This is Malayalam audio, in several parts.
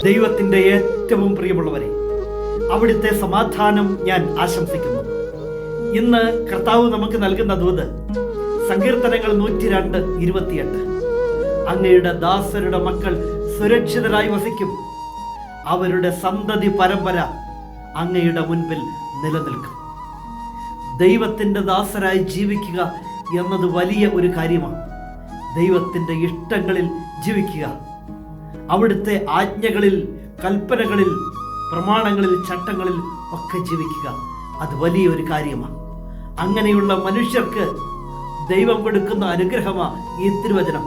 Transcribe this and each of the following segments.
ദൈവത്തിൻ്റെ ഏറ്റവും പ്രിയമുള്ളവരെ, അവിടുത്തെ സമാധാനം ഞാൻ ആശംസിക്കുന്നു. ഇന്ന് കർത്താവ് നമുക്ക് നൽകുന്ന ദൂത് സങ്കീർത്തനങ്ങൾ 102:28. അങ്ങയുടെ ദാസരുടെ മക്കൾ സുരക്ഷിതരായി വസിക്കും, അവരുടെ സന്തതി പരമ്പര അങ്ങയുടെ മുൻപിൽ നിലനിൽക്കും. ദൈവത്തിൻ്റെ ദാസരായി ജീവിക്കുക എന്നത് വലിയ ഒരു കാര്യമാണ്. ദൈവത്തിൻ്റെ ഇഷ്ടങ്ങളിൽ ജീവിക്കുക, അവിടുത്തെ ആജ്ഞകളിൽ, കൽപ്പനകളിൽ, പ്രമാണങ്ങളിൽ, ചട്ടങ്ങളിൽ ഒക്കെ ജീവിക്കുക, അത് വലിയൊരു കാര്യമാണ്. അങ്ങനെയുള്ള മനുഷ്യർക്ക് ദൈവം കൊടുക്കുന്ന അനുഗ്രഹമാണ് ഈ തിരുവചനം.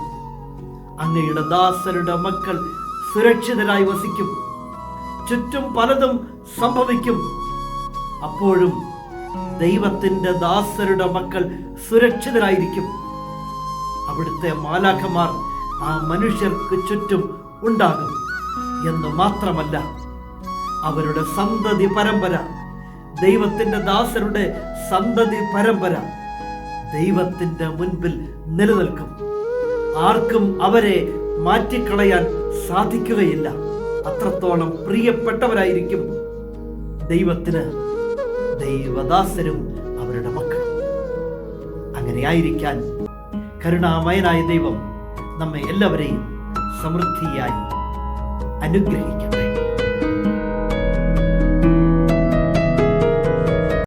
അങ്ങയുടെ ദാസരുടെ മക്കൾ സുരക്ഷിതരായി വസിക്കും. ചുറ്റും പലതും സംഭവിക്കും, അപ്പോഴും ദൈവത്തിൻ്റെ ദാസരുടെ മക്കൾ സുരക്ഷിതരായിരിക്കും. അവിടുത്തെ മാലാഖമാർ ആ മനുഷ്യർക്ക് ചുറ്റും ഉണ്ടാകും എന്ന് മാത്രമല്ല, അവരുടെ സന്തതി പരമ്പര, ദൈവത്തിൻ്റെ ദാസരുടെ സന്തതി പരമ്പര ദൈവത്തിൻ്റെ മുൻപിൽ നിലനിൽക്കും. ആർക്കും അവരെ മാറ്റിക്കളയാൻ സാധിക്കുകയില്ല. അത്രത്തോളം പ്രിയപ്പെട്ടവരായിരിക്കും ദൈവത്തിന് ദൈവദാസരും അവരുടെ മക്കളും. അങ്ങനെയായിരിക്കാൻ കരുണാമയനായ ദൈവം നമ്മെ എല്ലാവരെയും സമൃദ്ധിയായി അനുഗ്രഹിക്കട്ടെ.